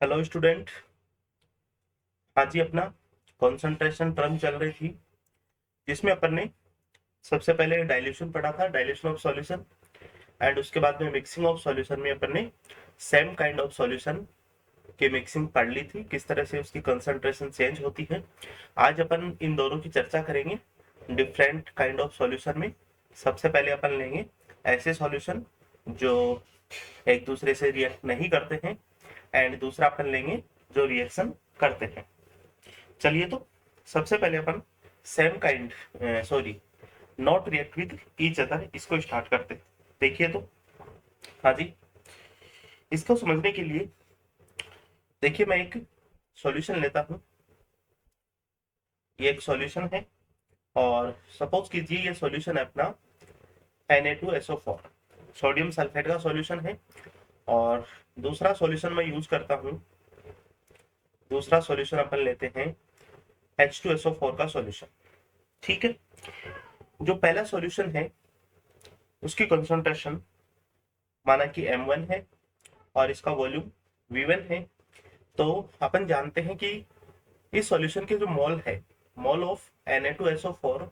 Hello student. आज ही अपना concentration term चल रही थी जिसमें अपन ने सबसे पहले डाइल्यूशन पढ़ा था, डाइल्यूशन ऑफ सॉल्यूशन। एंड उसके बाद में मिक्सिंग ऑफ सॉल्यूशन में अपन ने सेम काइंड ऑफ सॉल्यूशन की मिक्सिंग पढ़ ली थी, किस तरह से उसकी कंसंट्रेशन चेंज होती है। आज अपन इन दोनों की चर्चा करेंगे डिफरेंट काइंड ऑफ सॉल्यूशन में। सबसे पहले अपन लेंगे ऐसे सॉल्यूशन जो एक दूसरे से रिएक्ट नहीं करते हैं, एंड दूसरा अपन लेंगे जो रिएक्शन करते हैं। चलिए तो सबसे पहले अपन same kind sorry not react with each other इसको स्टार्ट करते हैं। देखिए तो, हाँ जी, इसको समझने के लिए देखिए मैं एक सॉल्यूशन लेता हूँ। ये एक सॉल्यूशन है और सपोज कीजिए ये सॉल्यूशन है अपना Na2SO4, सोडियम सल्फेट का सॉल्यूशन है। और दूसरा सॉल्यूशन मैं यूज करता हूँ, दूसरा सॉल्यूशन अपन लेते हैं H2SO4 का सॉल्यूशन। ठीक है, जो पहला सॉल्यूशन है उसकी कंसंट्रेशन माना कि m1 है और इसका वॉल्यूम v1 है। तो अपन जानते हैं कि इस सॉल्यूशन के जो मोल है, mole of Na2SO4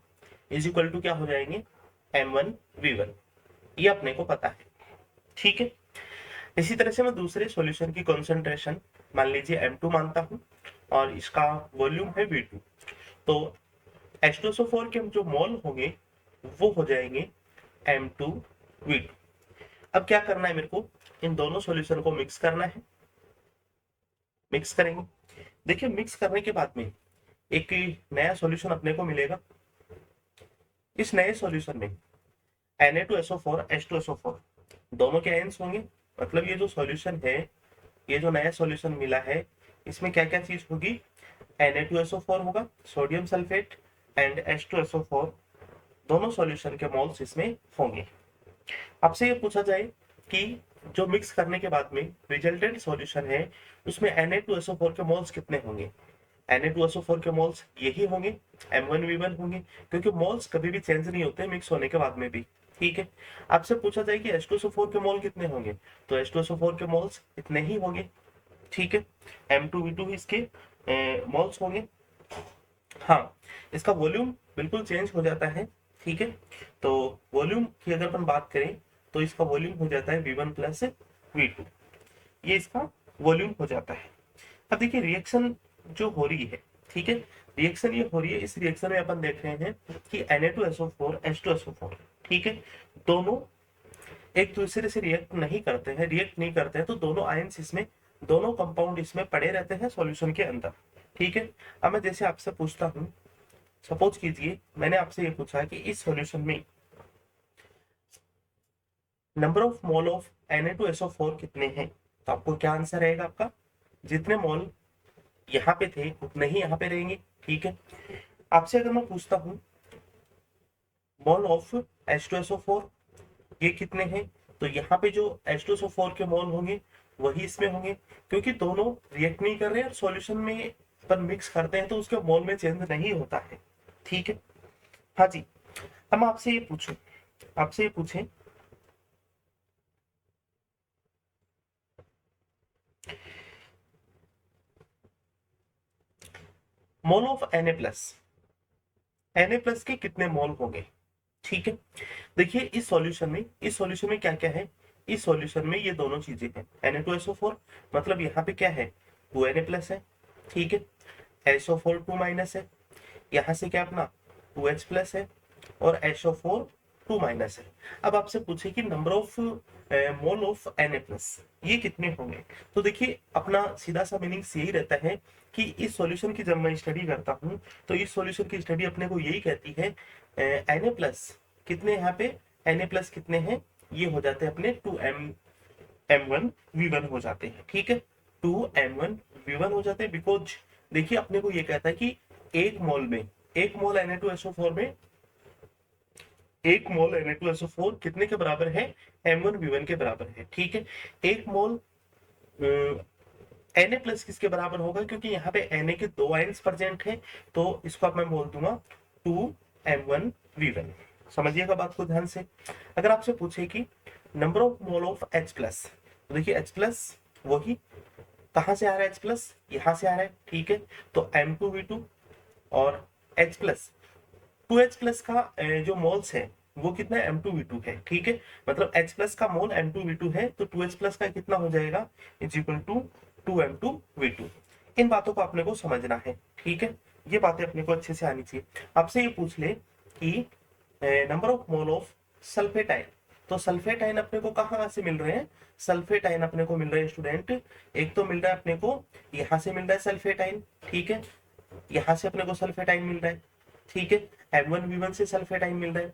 is equal to क्या हो जाएंगे, m1 v1। ये अपने को पता है। ठीक है, इसी तरह से मैं दूसरे सॉल्यूशन की कंसंट्रेशन मान लीजिए m2 मानता हूं और इसका वॉल्यूम है v2। तो H2SO4 के जो मोल होंगे वो हो जाएंगे m2v2। अब क्या करना है मेरे को, इन दोनों सॉल्यूशन को मिक्स करना है। मिक्स करेंगे, देखिए मिक्स करने के बाद में एक नया सॉल्यूशन अपने को मिलेगा। इस नए सॉल्यूशन में Na2SO4 H2SO4 दोनों के आयंस होंगे। मतलब ये जो सॉल्यूशन है, ये जो नया सॉल्यूशन मिला है, इसमें क्या क्या चीज होगी, Na2SO4 होगा, सोडियम सल्फेट, एंड H2SO4 दोनों सॉल्यूशन के मोल्स इसमें होंगे। आपसे ये पूछा जाए कि जो मिक्स करने के बाद में रिजल्टेंट सॉल्यूशन है उसमें Na2SO4 के मोल्स कितने होंगे। Na2SO4 के मोल्स यही होंगे, M1V1 होंगे, क्योंकि मोल्स कभी भी चेंज नहीं होते मिक्स होने के बाद में भी। ठीक है, आपसे पूछा जाए कि H2SO4 के मोल कितने होंगे, तो H2SO4 के मोल्स इतने ही होंगे। ठीक है, M2V2 इसके मोल्स होंगे। हाँ, इसका वॉल्यूम बिल्कुल चेंज हो जाता है। ठीक है, तो वॉल्यूम की अगर अपन बात करें तो इसका वॉल्यूम हो जाता है V1 प्लस V2। ये इसका वॉल्यूम हो जाता है। अब देखिए रिएक्शन जो हो रही है, ठीक है, रिएक्शन ये हो रही है, इस रिएक्शन में अपन देख रहे हैं कि Na2SO4 H2SO4, ठीक है, दोनों एक दूसरे से रिएक्ट नहीं करते हैं, रिएक्ट नहीं करते हैं, तो दोनों आयंस इसमें, दोनों कंपाउंड इसमें पड़े रहते हैं सॉल्यूशन के अंदर। ठीक है, अब मैं जैसे आपसे पूछता हूँ, सपोज कीजिए मैंने आपसे ये पूछा कि इस सॉल्यूशन में number of mole of Na2SO4 कितने हैं, तो आपको क्या आंसर रहेगा आपका, जितने मोल यहाँ पे थे उतने ही यहाँ पे रहेंगे। ठीक है, आपसे अगर मैं पूछता हूँ मोल ऑफ H2SO4 ये कितने हैं, तो यहाँ पे जो H2SO4 के मोल होंगे वही इसमें होंगे, क्योंकि दोनों रिएक्ट नहीं कर रहे हैं और सॉल्यूशन में अपन मिक्स करते हैं तो उसके मोल में चेंज नहीं होता है। ठीक है, हाँ जी, हम आपसे ये पूछूं, आपसे ये पूछें मोल ऑफ Na प्लस के कितने मोल होंगे। ठीक है, देखिए इस सॉल्यूशन में क्या क्या है, इस सॉल्यूशन में ये दोनों चीजें हैं, Na2SO4 मतलब यहाँ पे क्या है, 2Na प्लस है। ठीक है, SO4 2 माइनस है, यहाँ से क्या अपना 2H प्लस है, और SO4 2 माइनस है। अब आपसे पूछे कि number of mole of Na plus ये कितने होंगे, तो देखिए अपना सीधा सा मीनिंग यही रहता है कि इस सॉल्यूशन की जब मैं स्टडी करता हूँ तो इस सॉल्यूशन की स्टडी अपने को यही कहती है Na प्लस कितने, यहाँ पे Na प्लस कितने हैं, ये हो जाते हैं अपने 2M1V1 हो जाते हैं। ठीक है, 2M1V1 हो जाते हैं, बिकॉज देखिए अपने को ये कहता है कि एक मोल में, एक मोल Na2SO4 में, एक मोल Na2SO4 कितने के बराबर है, M1V1 के बराबर है। ठीक है, एक मोल Na प्लस किसके बराबर होगा, क्योंकि यहाँ पे Na के दो आयंस प्रेजेंट है, तो इसको अब मैं बोल दूंगा 2M1V1। समझिएगा बात को ध्यान से। अगर आपसे पूछे कि number of mole of H plus, तो देखिए H प्लस वही कहाँ से आ रहा है H प्लस, यहाँ से आ रहा है, ठीक है। तो M2V2 और H प्लस, 2H प्लस का जो मोल्स है वो कितना है, M2V2 है, ठीक है। मतलब H प्लस का मोल M2V2 है, तो 2H प्लस का कितना हो जाएगा, इज इक्वल टू 2M2V2। इन बातों को अपने को समझना है, ठीक है। ये बातें अपने को अच्छे से आनी चाहिए। आपसे ये पूछ ले कि number of mole of sulphate ion, तो सल्फेट आयन अपने को कहाँ से मिल रहे हैं, सल्फेट आयन अपने को मिल रहे हैं स्टूडेंट, एक तो मिल रहा है अपने को यहाँ से मिल रहा है सल्फेट आयन, ठीक है, यहाँ से अपने को सल्फेट आयन मिल रहा है, ठीक है, M1V1 से सल्फेट आयन मिल रहा है,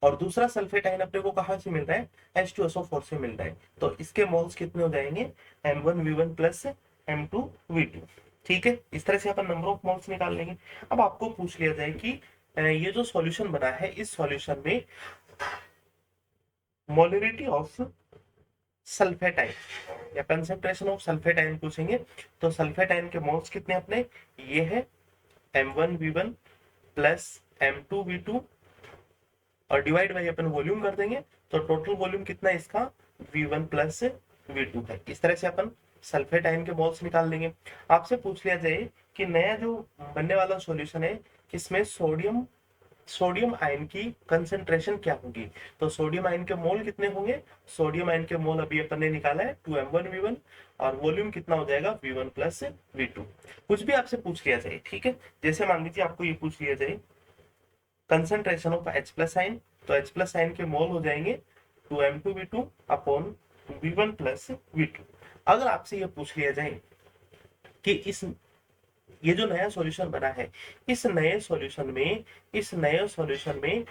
और दूसरा सल्फेट आयन अपने को कहाँ से मिल रहा है, H2SO4 से मिल रहा है। तो इसके मोल्स कितने हो जाएंगे, M1V1 प्लस M2V2, ठीक है। इस तरह से अपन नंबर ऑफ मोल्स निकाल लेंगे। अब आपको पूछ लिया जाए कि ये जो सॉल्यूशन बना है, इस सॉल्यूशन में मोलरिटी ऑफ सल्फेट आयन या कंसेंट्रेशन ऑफ सल्फेट आयन पूछेंगे, तो सल्फेट आयन के मोल्स कितने अपने, ये है M1V1 प्लस M2V2 और डिवाइड बाई अपन वॉल्यूम कर देंगे, तो टोटल वॉल्यूम कितना है इसका, V1 प्लस V2 है। इस तरह से अपन सल्फेट आयन के मोल्स निकाल लेंगे। आपसे पूछ लिया जाए कि नया जो बनने वाला सॉल्यूशन है, इसमें सोडियम आयन की कंसेंट्रेशन क्या होगी, तो सोडियम आयन के मोल कितने होंगे, सोडियम आयन के मोल अभी अपन ने निकाला है 2M1V1 और वॉल्यूम कितना हो जाएगा V1 प्लस V2। कुछ भी आपसे पूछ लिया जाए, ठीक है, जैसे मान लीजिए आपको ये पूछ लिया जाए concentration of H plus ion, तो H प्लस आयन के मोल हो जाएंगे 2M2V2 upon V1 plus V2। अगर आपसे ये पूछ लिया जाए कि ये जो नया सॉल्यूशन बना है, इस नए सॉल्यूशन में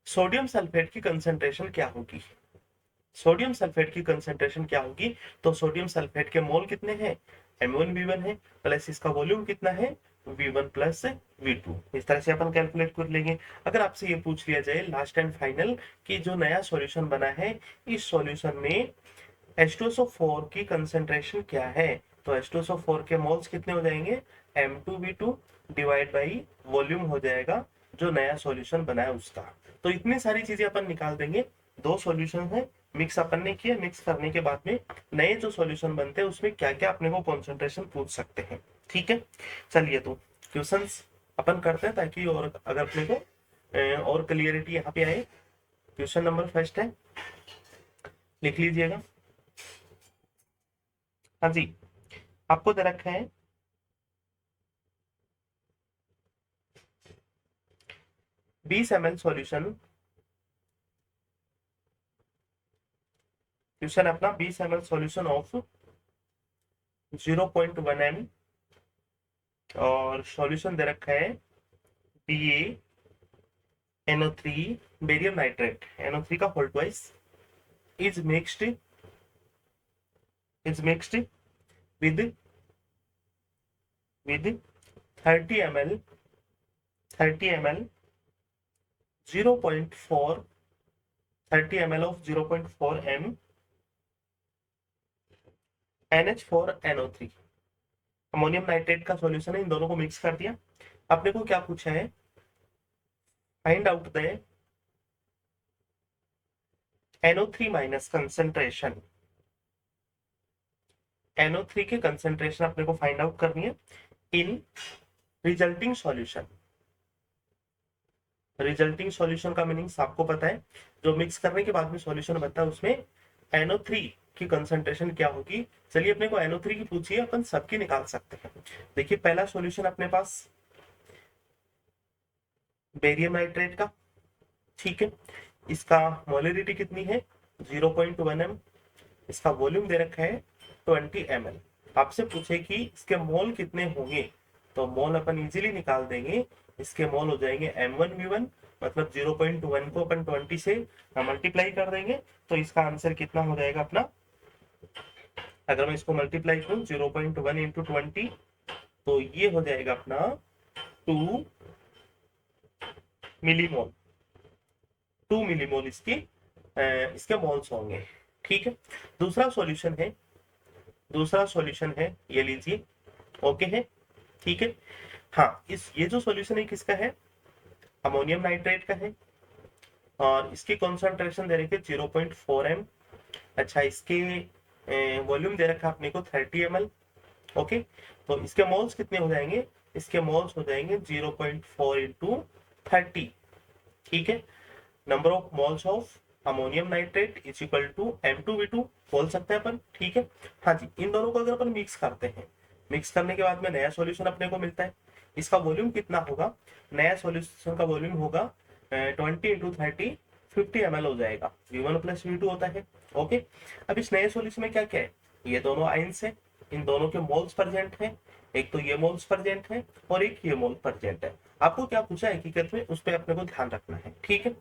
सोडियम सल्फेट की कंसेंट्रेशन क्या होगी, सोडियम सल्फेट की कंसेंट्रेशन क्या होगी, तो सोडियम सल्फेट के मोल कितने हैं, M1V1 है, प्लस इसका वॉल्यूम कितना है, V1 प्लस V2। इस तरह से अपन कैलकुलेट कर लेंगे। अगर आपसे ये पूछ लिया जाए लास्ट एंड फाइनल कि जो नया सॉल्यूशन बना है, इस सॉल्यूशन में H2SO4 की कंसेंट्रेशन क्या है, तो H2SO4 के मोल्स कितने हो जाएंगे, M2V2 डिवाइड बाई वॉल्यूम हो जाएगा जो नया सॉल्यूशन बना है उसका। तो इतनी सारी चीजें अपन निकाल देंगे। दो सॉल्यूशन है, मिक्स अपन ने किया, मिक्स करने के बाद में नए जो सॉल्यूशन बनते हैं उसमें क्या क्या अपने को कॉन्सेंट्रेशन पूछ सकते हैं, ठीक है। चलिए तो क्वेश्चंस अपन करते हैं ताकि और अगर अपने को और क्लियरिटी यहाँ पे आए। क्वेश्चन नंबर फर्स्ट है, लिख लीजिएगा। हाँ जी, आपको दे रखा है 20 ml सॉल्यूशन, क्वेश्चन अपना 20 ml सॉल्यूशन ऑफ 0.1 m और सॉल्यूशन दे रखा है BaNO3 बेरियम नाइट्रेट NO3 का whole twice is mixed with 30 ml 0.4 30 ml of 0.4 m NH4NO3 ammonium nitrate का सॉल्यूशन है। इन दोनों को मिक्स कर दिया। अपने को क्या पूछा है, find out the NO3 minus concentration, NO3 के कंसेंट्रेशन अपने को फाइंड आउट करनी है इन रिजल्टिंग सॉल्यूशन। रिजल्टिंग सॉल्यूशन का मीनिंग आपको पता है, जो मिक्स करने के बाद में सॉल्यूशन बनता है उसमें NO3 की कंसेंट्रेशन क्या होगी। चलिए अपने को NO3 की पूछिए, अपन सबकी निकाल सकते हैं। देखिए पहला सॉल्यूशन अपने पास बेरियम नाइट्रेट का, ठीक है, इसका मोलरिटी कितनी है 0.1 m, इसका वॉल्यूम दे रखा है 20 ml। आपसे पूछे कि इसके मोल कितने होंगे, तो मोल अपन इजीली निकाल देंगे। इसके मोल हो जाएंगे M1V1 मतलब 0.1 को अपन 20 से मल्टीप्लाई कर देंगे, तो इसका आंसर कितना हो जाएगा अपना, अगर मैं इसको मल्टीप्लाई करूं 0.1 इंटू 20 तो ये हो जाएगा अपना 2 मिलीमोल, 2 मिलीमोल इसके मोल्स होंगे, ठीक है। दूसरा सॉल्यूशन है ये लीजिए, ओके है, ठीक है। हाँ, ये जो सॉल्यूशन है किसका है, अमोनियम नाइट्रेट का है और इसकी कॉन्सेंट्रेशन दे रखी है 0.4 m। अच्छा, इसके वॉल्यूम दे रखा है अपने को 30 ml। ओके, तो इसके मोल्स कितने हो जाएंगे, इसके मोल्स हो जाएंगे 0.4 इंटू 30। ठीक है, number of moles of ammonium nitrate is equal to M2V2 बोल सकते हैं अपन। ठीक है, हाँ जी, इन दोनों को अगर अपन मिक्स करते हैं, मिक्स करने के बाद में नया सॉल्यूशन अपने को मिलता है। इसका वॉल्यूम कितना होगा, नया सॉल्यूशन का वॉल्यूम होगा 20 इंटू 30 50 ml हो जाएगा, V1 प्लस V2 होता है। ओके, अब इस नए सॉल्यूशन में क्या क्या है, ये दोनों आइंस है, इन दोनों के मोल्स प्रेजेंट है, एक तो ये मोल्स प्रेजेंट है और एक ये मोल प्रेजेंट है। आपको क्या पूछा है हकीकत में, उस पर अपने को ध्यान रखना है। ठीक है,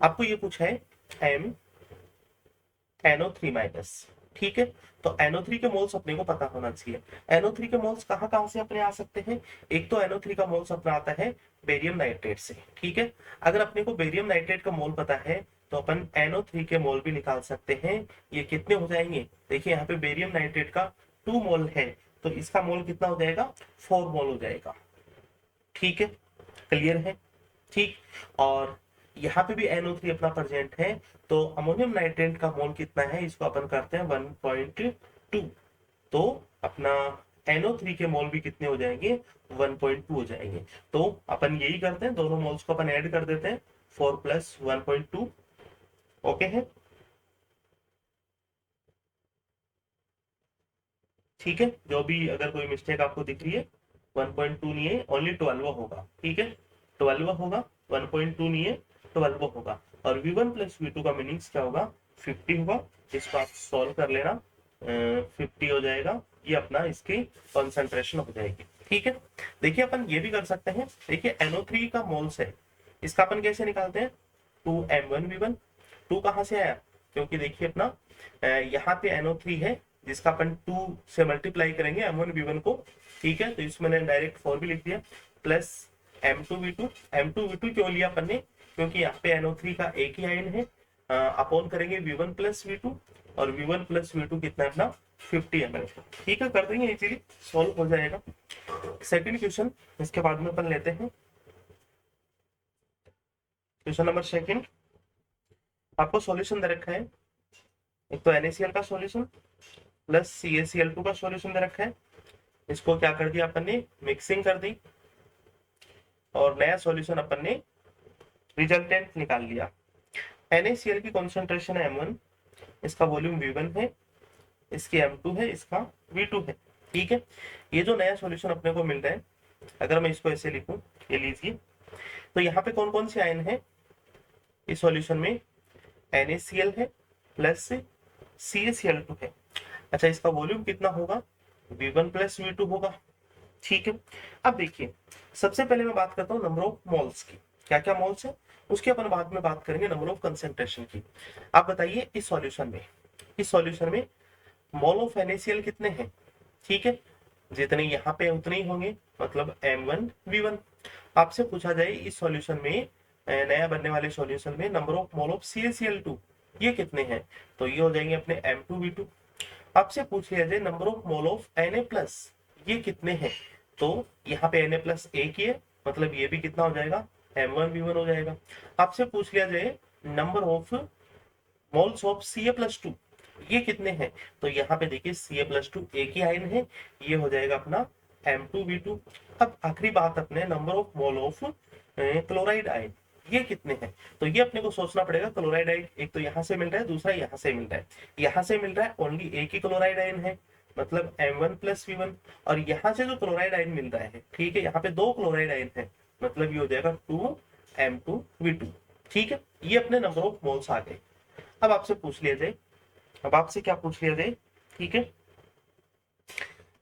आपको ये पूछा है M NO3 माइनस। ठीक है, तो NO3 के मोल्स अपने को पता होना चाहिए। NO3 के मोल्स कहाँ कहाँ से अपने आ सकते हैं, एक तो NO3 का मोल्स अपना आता है बेरियम नाइट्रेट से। ठीक है, अगर अपने को बेरियम नाइट्रेट का मोल पता है तो अपन NO3 के मोल भी निकाल सकते हैं। ये कितने हो जाएंगे, देखिए यहाँ पे बेरियम नाइट्रेट का 2 मोल है, तो इसका मोल कितना हो जाएगा, 4 मोल हो जाएगा। ठीक है, क्लियर है। ठीक, और यहाँ पे भी NO3 अपना प्रेजेंट है, तो अमोनियम नाइट्रेट का मोल कितना है, इसको अपन करते हैं 1.2, तो अपना NO3 के मोल भी कितने हो जाएंगे, 1.2 हो जाएंगे। तो अपन यही करते हैं, दोनों मोल्स को अपन ऐड कर देते हैं, 4 प्लस 1.2। ओके है, ठीक है, जो भी अगर कोई मिस्टेक आपको दिख रही है, 1.2 नहीं है, ओनली 12 होगा। ठीक है, 12 होगा, 1.2 नहीं है, 12 होगा। और V1 प्लस V2 का मीनिंग्स क्या होगा, 50 होगा। इसको आप सॉल्व कर लेना, 50 हो जाएगा, ये अपना इसकी कॉन्सेंट्रेशन हो जाएगी। ठीक है, देखिए अपन ये भी कर सकते हैं, देखिए NO3 का मोल्स है, इसका अपन कैसे निकालते हैं, 2M1V1। 2 कहाँ से आया, क्योंकि देखिए अपना यहाँ पे NO3 है, जिसका अपन 2 से मल्टीप्लाई करेंगे M1V1 को। ठीक है, तो इसमें मैंने डायरेक्ट 4 भी लिख दिया, प्लस M2V2। M2V2 क्यों लिया अपन ने, क्योंकि यहाँ पे NO3 का एक ही आयन है, अपॉन करेंगे V1 प्लस V2, और V1 प्लस V2 कितना है अपना 50 ml। ठीक है, कर देंगे, इजीली सॉल्व हो जाएगा। सेकंड क्वेश्चन इसके बाद में अपन लेते हैं, क्वेश्चन नंबर सेकंड। आपको सॉल्यूशन दे रखा है, एक तो NaCl का सॉल्यूशन प्लस CaCl2 का सॉल्यूशन दे रखा है। इसको क्या कर दिया अपन ने, मिक्सिंग कर दी, और नया सॉल्यूशन अपन ने रिजल्टेंट निकाल लिया। NaCl की कॉन्सेंट्रेशन है M1, इसका वॉल्यूम V1 है, इसकी M2 है, इसका V2 है। ठीक है, ये जो नया सॉल्यूशन अपने को मिल रहा है, अगर मैं इसको ऐसे लिखूं, ये लीजिए, तो यहाँ पे कौन कौन से आयन है इस सॉल्यूशन में, NaCl है प्लस CaCl2 है। अच्छा, इसका वॉल्यूम कितना होगा, V1 प्लस V2 होगा। ठीक है, अब देखिए, सबसे पहले मैं बात करता हूँ नंबर ऑफ मोल्स की, क्या क्या मोल्स है, उसके अपन बाद में बात करेंगे नंबर ऑफ कंसेंट्रेशन की। आप बताइए इस सॉल्यूशन में मोल ऑफ NaCl कितने हैं। ठीक है, जितने यहाँ पे उतने ही होंगे, मतलब M1V1। आपसे पूछा जाए इस सॉल्यूशन में, नया बनने वाले सॉल्यूशन में number of mole of CaCl2 ये कितने हैं, तो ये हो जाएंगे अपने M2V2। आपसे पूछ लिया जाए number of mole of Na+, ये कितने हैं, तो यहाँ पे Na+ एक ही है, मतलब ये भी कितना हो जाएगा, M1V1 हो जाएगा। आपसे पूछ लिया जाए number of moles of Ca+2 ये कितने हैं, तो यहाँ पे देखिए Ca+2 एक ही आयन है, ये हो जाएगा अपना M2V2। अब आखिरी बात अपने number of mole of chloride ion ये कितने हैं, तो ये अपने को सोचना पड़ेगा। क्लोराइड आयन एक तो यहाँ से मिल रहा है, दूसरा यहाँ से मिल रहा है। यहाँ से मिल रहा है ओनली एक ही क्लोराइड आयन है, मतलब M1 प्लस V1, और यहाँ से जो क्लोराइड आयन मिल रहा है, ठीक है, यहाँ पे 2 क्लोराइड आयन है, मतलब ये हो जाएगा 2M2V2। ठीक है, ये अपने नंबर ऑफ मोल्स आ गए। अब आपसे पूछ लिया जाए, अब आपसे क्या पूछ लिया जाए, ठीक है,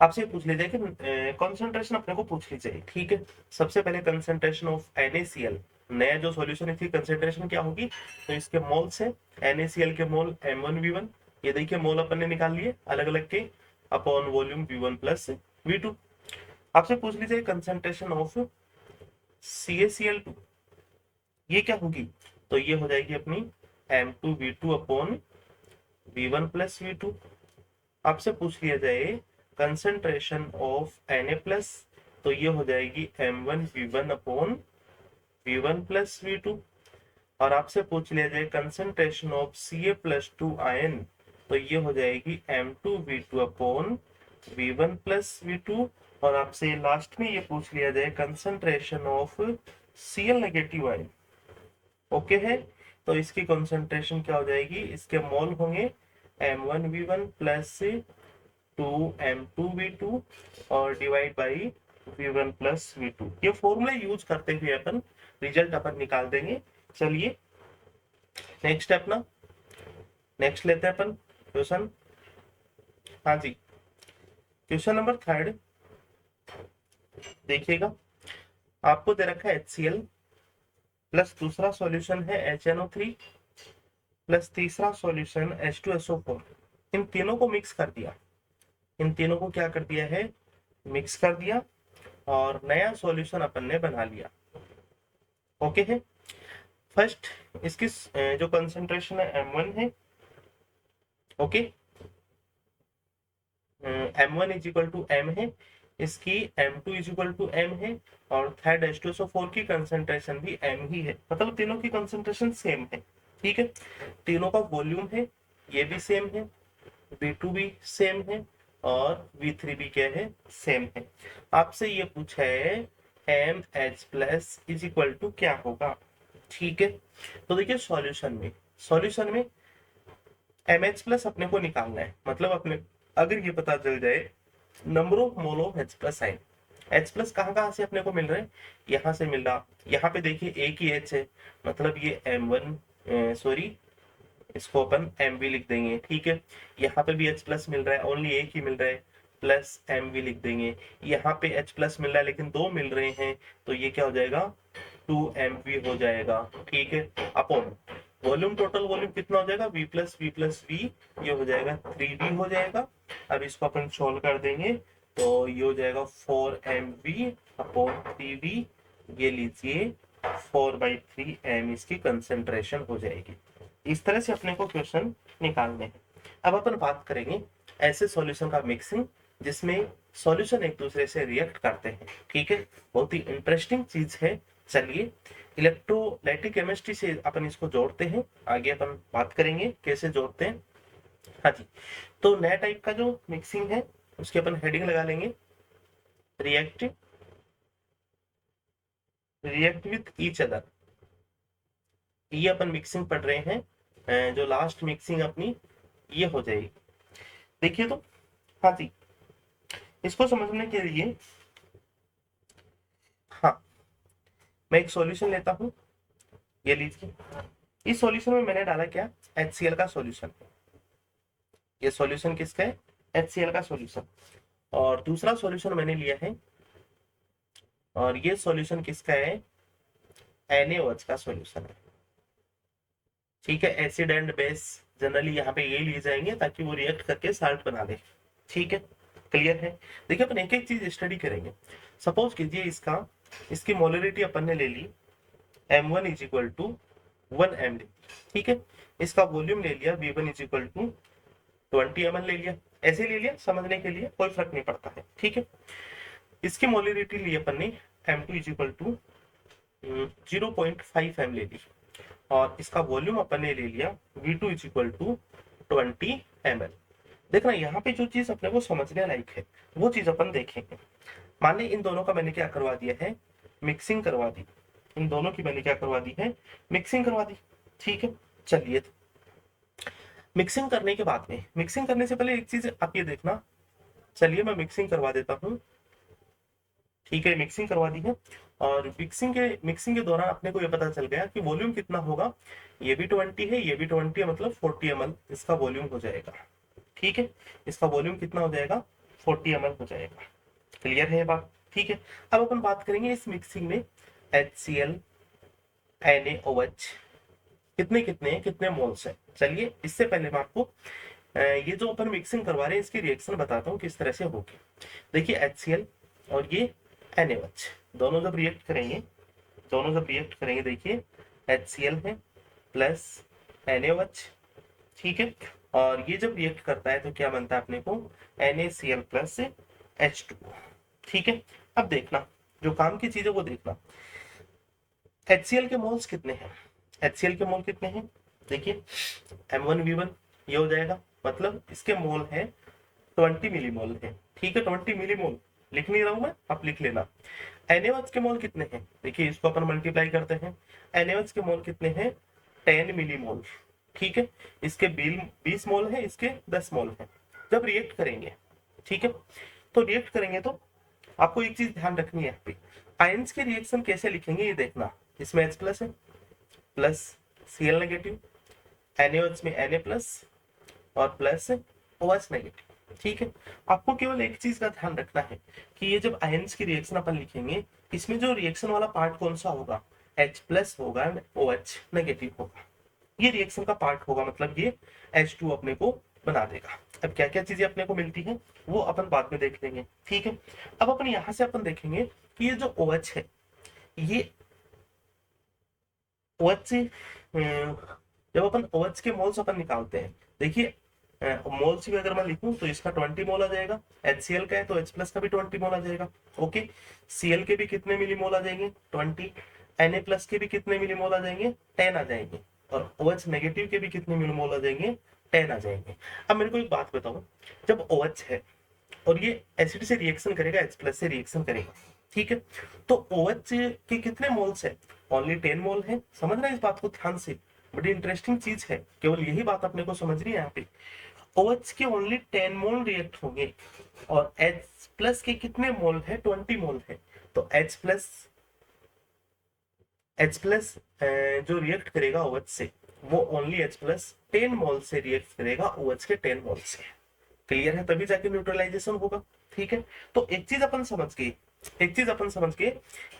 आपसे पूछ लिया जाए कि कॉन्सेंट्रेशन अपने को पूछ ली जाए। ठीक है, सबसे पहले कंसेंट्रेशन ऑफ NaCl, नया जो सॉल्यूशन है इसकी कंसेंट्रेशन क्या होगी, तो इसके मोल्स है, NaCl के मोल M1V1, ये देखिए मोल अपन ने निकाल लिए अलग अलग के, upon volume V1 plus V2। आपसे पूछ लीजिए कंसेंट्रेशन ऑफ CaCl2 ये क्या होगी, तो ये हो जाएगी अपनी M2V2 upon V1 plus V2। आपसे पूछ लिया जाए कंसेंट्रेशन ऑफ Na+, तो ये हो जाएगी M1V1 upon V1 plus V2। और आपसे पूछ लिया जाए कंसेंट्रेशन ऑफ Ca+2 आयन, तो ये हो जाएगी M2V2 upon V1 plus V2। और आपसे लास्ट में ये पूछ लिया जाए concentration of Cl negative ion, okay है। तो इसकी कंसंट्रेशन क्या हो जाएगी, इसके मोल होंगे M1V1 प्लस 2M2V2 और divide by V1 plus V2। ये फॉर्मूला यूज करते हुए अपन रिजल्ट अपन निकाल देंगे। चलिए नेक्स्ट है अपना, नेक्स्ट लेते हैं अपन क्वेश्चन। हाँ जी, क्वेश्चन नंबर 3 देखिएगा, आपको दे रखा है HCl प्लस दूसरा सॉल्यूशन है HNO3 प्लस तीसरा सॉल्यूशन H2SO4। इन तीनों को मिक्स कर दिया, इन तीनों को क्या कर दिया है, मिक्स कर दिया और नया सॉल्यूशन अपन ने बना लिया, ओके है। फर्स्ट इसकी जो कंसंट्रेशन है M1 है, okay, M1 is equal to M है, इसकी M2 is equal to M है और थर्ड H2SO4 की कंसंट्रेशन भी M ही है, मतलब तीनों की कंसंट्रेशन सेम है, ठीक है। तीनों का वॉल्यूम है ये भी सेम है, V2 भी सेम है और V3 भी क्या है, सेम है। आपसे ये पूछा है MH plus is equal to क्या होगा, ठीक है। तो देखिए सॉल्यूशन में MH प्लस अपने को निकालना है, मतलब अपने अगर ये पता चल जाए number of mole of H plus ion, H plus कहाँ से अपने को मिल रहा है, यहाँ से मिल रहा, यहाँ पे देखिए एक ही H है, मतलब ये M1 सॉरी इसको अपन MV लिख देंगे, ठीक है। यहाँ पे भी H प्लस मिल रहा है, ओनली एक ही मिल रहा है, प्लस MV लिख देंगे। यहाँ पे H प्लस मिल रहा है लेकिन दो मिल रहे हैं, तो ये क्या हो जाएगा 2MV हो जाएगा, ठीक है। अपॉन वॉल्यूम, टोटल वॉल्यूम कितना हो जाएगा V प्लस V, ये हो जाएगा 3V हो जाएगा। अब इसको अपन सोल्व कर देंगे तो ये हो जाएगा 4MV अपॉन 3V, ये लीजिए 4/3M इसकी कंसेंट्रेशन हो जाएगी। इस तरह से अपने को क्वेश्चन निकालने हैं। अब अपन बात करेंगे ऐसे सॉल्यूशन का मिक्सिंग जिसमें सॉल्यूशन एक दूसरे से रिएक्ट करते हैं, ठीक है। बहुत ही इंटरेस्टिंग चीज है। चलिए इलेक्ट्रोलाइटिक केमिस्ट्री से अपन इसको जोड़ते हैं, आगे अपन बात करेंगे कैसे जोड़ते हैं। हाँ जी, तो नया टाइप का जो मिक्सिंग है उसके अपन हेडिंग लगा लेंगे रिएक्ट विथ ईच अदर। ये अपन मिक्सिंग पढ़ रहे हैं, जो लास्ट मिक्सिंग अपनी ये हो जाएगी। देखिए तो हाँ जी, इसको समझने के लिए हाँ मैं एक सॉल्यूशन लेता हूँ, ये लीजिए। इस सॉल्यूशन में मैंने डाला क्या, HCl का सॉल्यूशन। ये सॉल्यूशन किसका है, HCl का सॉल्यूशन। और दूसरा सॉल्यूशन मैंने लिया है, और ये सॉल्यूशन किसका है, NaOH का सॉल्यूशन है, ठीक है। एसिड एंड बेस जनरली यहाँ पे ये लिए जाएंगे ताकि वो रिएक्ट करके साल्ट बना दे, ठीक है। क्लियर है। देखिए अपन एक एक चीज स्टडी करेंगे। सपोज कीजिए इसकी मोलरिटी अपन ने ले ली M1 is equal to 1 ml, ठीक है। इसका वॉल्यूम ले लिया V1 is equal to 20 ml ले लिया, ऐसे ले लिया, समझने के लिए कोई फर्क नहीं पड़ता है, ठीक है। इसकी मोलरिटी ली अपन ने M2 is equal to 0.5 m ले ली, और इसका वॉल्यूम अपन ने ले लिया V2 is equal to 20 ml। देखना यहाँ पे जो चीज अपने को समझने लायक है वो चीज अपन देखेंगे। मान ली इन दोनों का मैंने क्या करवा दिया है, मिक्सिंग करवा दी, इन दोनों की मैंने क्या करवा दी है, मिक्सिंग करवा दी, ठीक है। चलिए मिक्सिंग करने के बाद में, मिक्सिंग करने से पहले एक चीज आप ये देखना, चलिए मैं मिक्सिंग करवा देता हूँ, ठीक है। मिक्सिंग करवा दी है, और मिक्सिंग के दौरान अपने को ये पता चल गया कि वॉल्यूम कितना होगा, ये भी 20 है, ये भी 20 है, मतलब 40 ml इसका वॉल्यूम हो जाएगा, ठीक है। इसका वॉल्यूम कितना हो जाएगा, 40 ml हो जाएगा। क्लियर है ये बात, ठीक है। अब अपन बात करेंगे इस मिक्सिंग में HCl NaOH कितने मोल्स है। चलिए इससे पहले मैं आपको ये जो अपन मिक्सिंग करवा रहे हैं इसकी रिएक्शन बताता हूँ किस तरह से होगी। देखिए HCl और ये NaOH दोनों जब रिएक्ट करेंगे, देखिए HCl है प्लस NaOH, ठीक है। और ये जब रिएक्ट करता है तो क्या बनता है अपने को, NaCl प्लस H2O, ठीक है। अब देखना जो काम की चीज है वो देखना, HCl के मोल्स कितने हैं, HCl के मोल कितने हैं, देखिए M1V1 ये हो जाएगा, मतलब इसके मोल है 20 मिलीमोल है। ठीक है, 20 मिलीमोल लिख नहीं रहा हूं मैं, आप लिख लेना। NaOH के मोल कितने हैं, देखिए इसको अपन मल्टीप्लाई करते हैं। NaOH के मोल कितने हैं, 10 मिलीमोल। ठीक है, इसके 20 मोल है, इसके 10 मोल है। जब रिएक्ट करेंगे, ठीक है, तो रिएक्ट करेंगे तो आपको एक चीज ध्यान रखनी है यहाँ पे, आयंस के रिएक्शन कैसे लिखेंगे ये देखना। इसमें H प्लस है, प्लस Cl नेगेटिव, NaOH में Na प्लस और प्लस OH नेगेटिव। ठीक है, आपको केवल एक चीज का ध्यान रखना है कि ये जब आयंस की रिएक्शन अपन लिखेंगे, इसमें जो रिएक्शन वाला पार्ट कौन सा होगा, H प्लस होगा, OH नेगेटिव होगा। ये रिएक्शन का पार्ट होगा, मतलब ये H2 अपने को बना देगा। अब क्या क्या चीजें अपने को मिलती हैं वो अपन बाद में देख लेंगे। ठीक है, अब अपन यहां से अपन देखेंगे कि ये जो OH है, ये OH से जब अपन OH के मोल्स अपन निकालते हैं, देखिए मोल्स भी अगर मैं लिखूं तो इसका 20 मोल आ जाएगा, HCl का है तो H प्लस का भी 20 मोल आ जाएगा। ओके, Cl के भी कितने मिली मोल आ जाएंगे, 20। Na प्लस के भी कितने मिली मोल आ जाएंगे, 10 आ जाएंगे। और OH नेगेटिव के भी कितने मिली मोल आ जाएंगे, 10 आ जाएंगे। अब मेरे को एक बात बताओ, जब OH है और ये एसिड से रिएक्शन करेगा, H प्लस से रिएक्शन करेगा, ठीक है, तो OH के कितने मोल्स है, ओनली 10 मोल है। समझ रहे हैं इस बात को ध्यान से, बड़ी इंटरेस्टिंग चीज है, केवल यही बात अपने को समझनी है यहाँ पे। OH के ओनली 10 मोल रिएक्ट होंगे और H प्लस के कितने मोल है, 20 मोल है। तो H प्लस जो रिएक्ट करेगा OH से, वो ओनली H प्लस 10 मोल से रिएक्ट करेगा OH के 10 मोल से। क्लियर है, तभी जाके न्यूट्रलाइजेशन होगा। ठीक है, तो एक चीज अपन समझ गए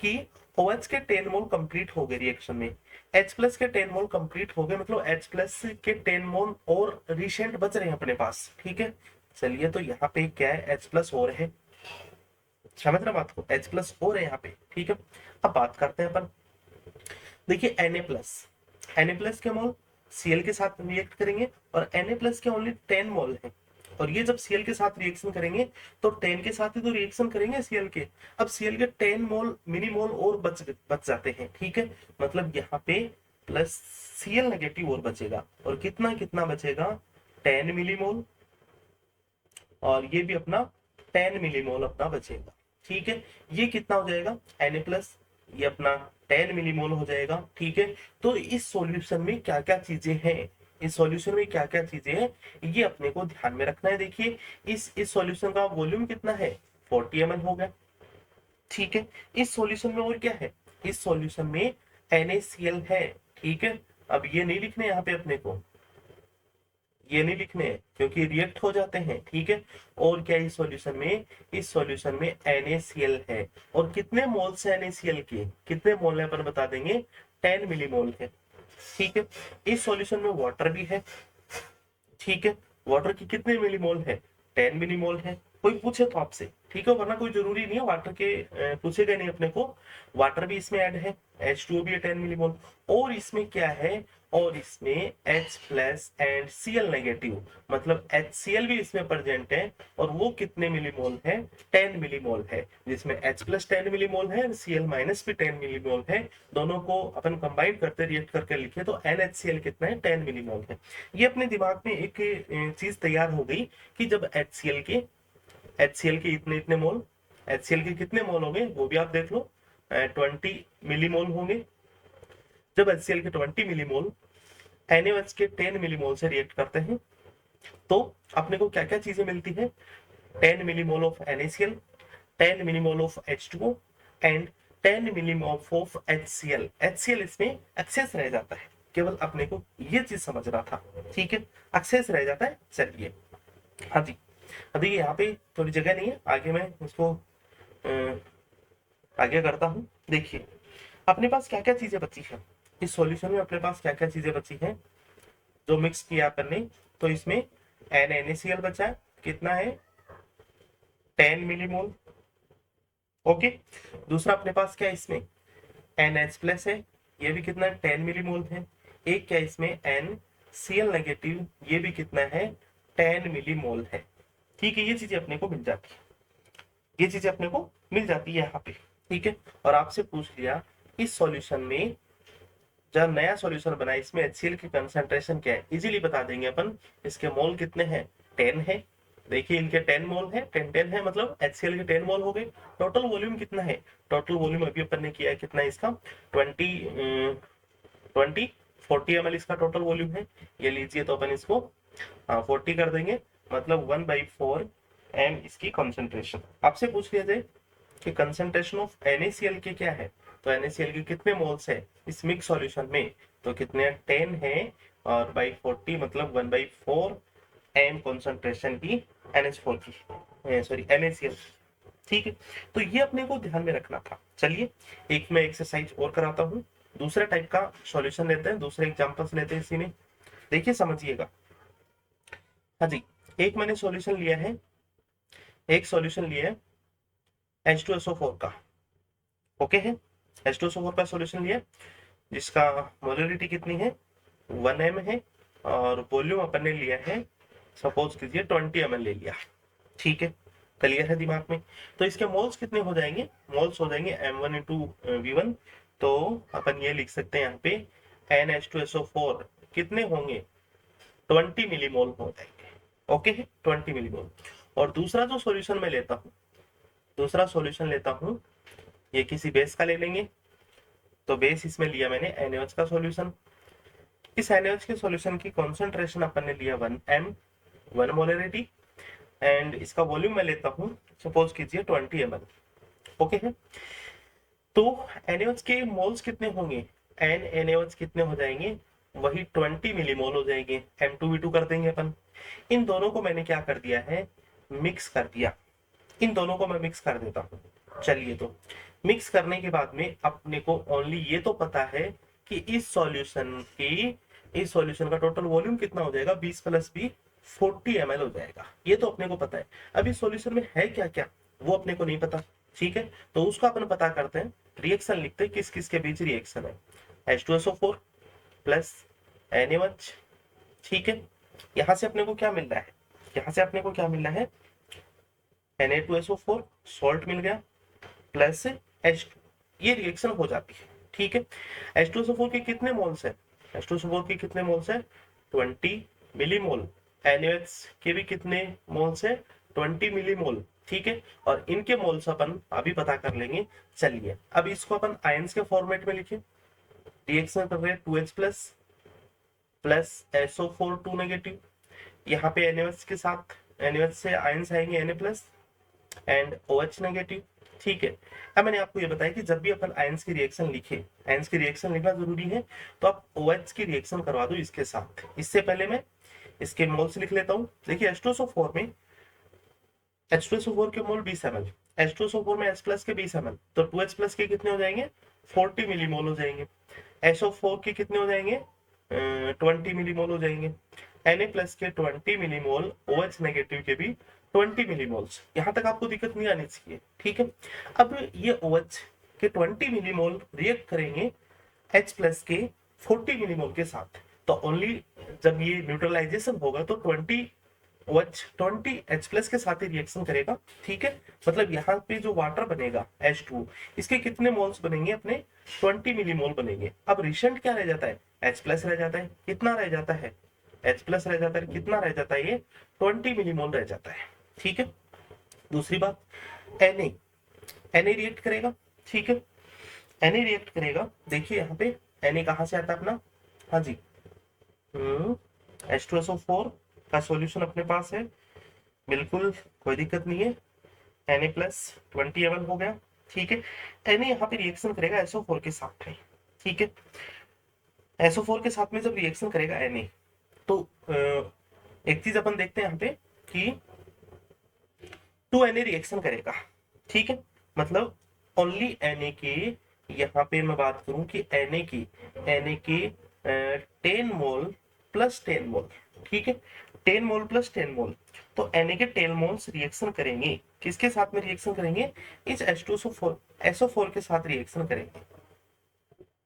कि OH के 10 मोल कंप्लीट हो गए रिएक्शन में, H प्लस के 10 मोल कंप्लीट हो गए, मतलब H प्लस के 10 मोल और रिसेंट बच रहे हैं अपने पास। ठीक है, चलिए तो यहाँ पे क्या है, H प्लस और है, समझ रहे बात को, H प्लस और है यहाँ पे। ठीक है, अब बात करते हैं अपन, देखिए Na प्लस के मोल Cl के साथ रिएक्ट करेंगे और Na प्लस के ओनली 10 मोल है, और ये जब Cl के साथ रिएक्शन करेंगे तो 10 के साथ ही तो रिएक्शन करेंगे Cl के। अब Cl के 10 मोल मिनी मोल और बच जाते हैं। ठीक है, मतलब यहाँ पे प्लस Cl नेगेटिव और बचेगा, और कितना कितना बचेगा, 10 मिलीमोल, और ये भी अपना 10 मिलीमोल अपना बचेगा। ठीक है, ये कितना हो जाएगा, Na प्लस, ये अपना 10 मिलीमोल हो जाएगा। ठीक है, तो इस सॉल्यूशन में क्या क्या चीजें हैं, इस सॉल्यूशन में क्या क्या चीजें हैं, ये अपने को ध्यान में रखना है। देखिए इस सॉल्यूशन का वॉल्यूम कितना है, 40 ml हो गया। ठीक है, इस सॉल्यूशन में और क्या है, इस सॉल्यूशन में NaCl है। ठीक है, अब ये नहीं लिखने यहाँ पे अपने को, ये नहीं लिखने हैं क्योंकि रिएक्ट हो जाते हैं। ठीक है, और क्या इस सॉल्यूशन में NaCl है, और कितने मोल्स है NaCl के, कितने मोल है अपन बता देंगे, 10 मिलीमोल है। ठीक है, इस सॉल्यूशन में वाटर भी है। ठीक है, वाटर की कितने मिलीमोल है, 10 मिलीमोल है। कोई पूछे तो आपसे, ठीक है, वरना कोई जरूरी नहीं है वाटर के, पूछेगा नहीं अपने को। वाटर भी इसमें ऐड है, H2O भी है 10 मिलीमोल, और इसमें क्या है, और इसमें H plus and Cl negative, मतलब HCl भी इसमें प्रेजेंट है, और वो कितने मिलीमोल है, 10 मिलीमोल है, जिसमें H प्लस 10 मिलीमोल है, Cl माइनस भी 10 मिलीमोल है। दोनों को अपन कंबाइन करते रिएक्ट करके लिखे तो NaCl कितना है, 10 मिलीमोल है। ये अपने दिमाग में एक चीज तैयार हो गई कि जब HCl के इतने इतने मोल, HCl के कितने मोल होंगे वो भी आप देख लो, 20 मिलीमोल होंगे। जब HCl के 20 मिलीमोल NaOH के 10 मिलीमोल से रिएक्ट करते हैं तो अपने को क्या क्या चीजें मिलती है, 10 millimole of NaCl, 10 millimole of H2O and 10 millimole of HCl। HCl इसमें एक्सेस रह जाता है, केवल अपने को ये चीज समझना था। ठीक है, एक्सेस रह जाता है। चलिए, हाँ जी, अभी यहाँ पे थोड़ी जगह नहीं है, आगे मैं इसको आगे करता हूँ। देखिए अपने पास क्या क्या चीजें बची है इस सॉल्यूशन में, अपने पास क्या क्या चीजें बची हैं जो मिक्स किया अपन ने। तो इसमें NaCl बचा है, कितना है, 10 मिलीमोल। ओके, दूसरा अपने पास क्या है, इसमें NH प्लस है, ये भी कितना है, 10 मिलीमोल है। एक क्या इसमें NCl नेगेटिव, ये भी कितना है, 10 मिलीमोल है। ठीक है, ये चीजें अपने को मिल जाती है, ये चीजें अपने को मिल जाती है यहाँ पे। ठीक है, और आपसे पूछ लिया इस सॉल्यूशन में जो नया सॉल्यूशन बना है इसमें HCl की कंसंट्रेशन क्या है इजीली बता देंगे अपन। इसके मोल कितने हैं, 10 है। देखिए इनके 10 मोल है, 10 है, मतलब HCl के 10 मोल हो गए। टोटल वॉल्यूम कितना है, टोटल वॉल्यूम अभी अपन ने किया है कितना है इसका, 20 40 ml इसका टोटल वॉल्यूम है। ये लीजिए तो अपन इसको 40 कर देंगे, मतलब 1/4 एम इसकी कंसंट्रेशन। आपसे पूछ लिया जाए कि कंसंट्रेशन ऑफ NaCl के क्या है, तो NaCl के कितने मोल्स है इस मिक्स सॉल्यूशन में, तो कितने 10 है, और बाई 40 मतलब 1/4 एम कंसंट्रेशन की NH4 की, सॉरी NaCl। ठीक है, तो ये अपने को ध्यान में रखना था। चलिए एक मैं एक्सरसाइज और कराता हूँ, दूसरे टाइप का सॉल्यूशन लेते हैं, दूसरे एग्जांपल्स लेते हैं इसी में। देखिए समझिएगा। हाँ जी, एक मैंने सॉल्यूशन लिया है, एक सॉल्यूशन लिया है H2SO4 का। ओके है, H2SO4 का सॉल्यूशन लिया जिसका मोलरिटी कितनी है 1m है, और वॉल्यूम अपन ने लिया है, सपोज कीजिए 20 ml ले लिया। ठीक है, क्लियर है दिमाग में। तो इसके मोल्स कितने हो जाएंगे, मोल्स हो जाएंगे m1 इंटू v1। तो अपन ये लिख सकते हैं यहाँ पे NH2SO4 कितने होंगे 20 मिलीमोल हो जाएंगे। ओके है, 20 मिलीमोल। और दूसरा जो सॉल्यूशन मैं लेता हूँ, दूसरा सॉल्यूशन लेता हूँ, ये किसी बेस का ले लेंगे। तो बेस इसमें लिया मैंने NaOH का सॉल्यूशन। इस NaOH के सॉल्यूशन की कॉन्सेंट्रेशन अपन ने लिया 1m, 1 मोलरिटी, एंड इसका वॉल्यूम मैं लेता हूँ सपोज कीजिए 20 ml। ओके है, तो NaOH के मोल्स कितने होंगे, NaOH कितने हो जाएंगे, वही 20 मिलीमोल हो जाएंगे, M2V2 कर देंगे अपन। इन दोनों को मैंने क्या कर दिया है, मिक्स कर दिया। इन दोनों को मैं मिक्स कर देता हूँ। चलिए, तो मिक्स करने के बाद में अपने को ओनली ये तो पता है कि इस सॉल्यूशन का टोटल वॉल्यूम कितना हो जाएगा, 20 + 20 40 ml हो जाएगा। ये तो अपने को पता है। अब इस सॉल्यूशन में है क्या क्या वो अपने को नहीं पता। ठीक है, तो उसको अपन पता करते हैं, रिएक्शन लिखते हैं किस किस के बीच रिएक्शन है, H2SO4 प्लस NaOH। ठीक है, यहां से अपने को क्या मिल रहा है, यहां से अपने को क्या मिल रहा है, Na2SO4 सॉल्ट मिल गया प्लस H2, ये रिएक्शन हो जाती है। ठीक है, H2SO4 के कितने मोल्स है, H2SO4 के कितने मोल्स है 20 मिलीमोल, NaOH के भी कितने मोल्स है 20 मिलीमोल। ठीक है, और इनके मोल्स अपन अभी पता कर लेंगे। चलिए अब इसको अपन आयंस के फॉर्मेट में लिखें। रिएक्शन कर रहे हैं 2H प्लस SO4 2 नेगेटिव, यहाँ पे NaOH के साथ, NaOH से आयंस आएंगे Na plus and OH negative. ठीक है, अब मैंने आपको ये बताया कि जब भी अपन आयंस की रिएक्शन लिखे, आयंस की रिएक्शन लिखना जरूरी है, तो आप OH की रिएक्शन करवा दो इसके साथ। इससे पहले मैं इसके मोल्स लिख लेता हूँ। देखिए H2SO4 में, H2SO4 के मोल 20 ml, H2SO4 में H प्लस के 20 ml, तो 2H प्लस के कितने हो जाएंगे 40 मिलीमोल हो जाएंगे। SO4 के कितने हो जाएंगे 20 मिलीमोल हो जाएंगे। Na प्लस के 20 मिलीमोल, OH नेगेटिव के भी 20 मिलीमोल्स। यहां तक आपको दिक्कत नहीं आनी चाहिए। ठीक है, अब ये OH के 20 मिलीमोल रिएक्ट करेंगे H प्लस के 40 मिलीमोल के साथ, तो ओनली जब ये न्यूट्रलाइजेशन होगा तो 20 OH 20 H प्लस के साथ ही रिएक्शन करेगा। ठीक है, मतलब यहाँ पे जो वाटर बनेगा H2, इसके कितने मोल्स बनेंगे अपने 20 मिलीमोल बनेंगे। अब रिसेंट क्या रह जाता है, H प्लस रह जाता है, कितना रह जाता है H प्लस रह जाता है, कितना रह जाता है ये 20 मिलीमोल रह जाता है। ठीक है, दूसरी बात Na रिएक्ट करेगा। ठीक है, Na रिएक्ट करेगा। देखिए यहाँ पे Na कहाँ से आता है अपना, हाँ जी, H2SO4 का सॉल्यूशन अपने पास है, बिल्कुल कोई दिक्कत नहीं है। Na प्लस 20 ml हो गया। ठीक है, Na यहाँ पे रिएक्शन करेगा SO4 के साथ में। ठीक है, SO4 के साथ में जब रिएक्शन करेगा Na, तो एक चीज अपन देखते हैं यहाँ पे कि 2Na रिएक्शन करेगा। ठीक है, मतलब ओनली Na के, यहाँ पे मैं बात करूं कि Na के 10 मोल प्लस 10 मोल। ठीक है, 10 मोल प्लस 10 मोल, तो Na के 10 मोल्स रिएक्शन करेंगे, किसके साथ में रिएक्शन करेंगे, इस H2SO4 SO4 के साथ रिएक्शन करेंगे।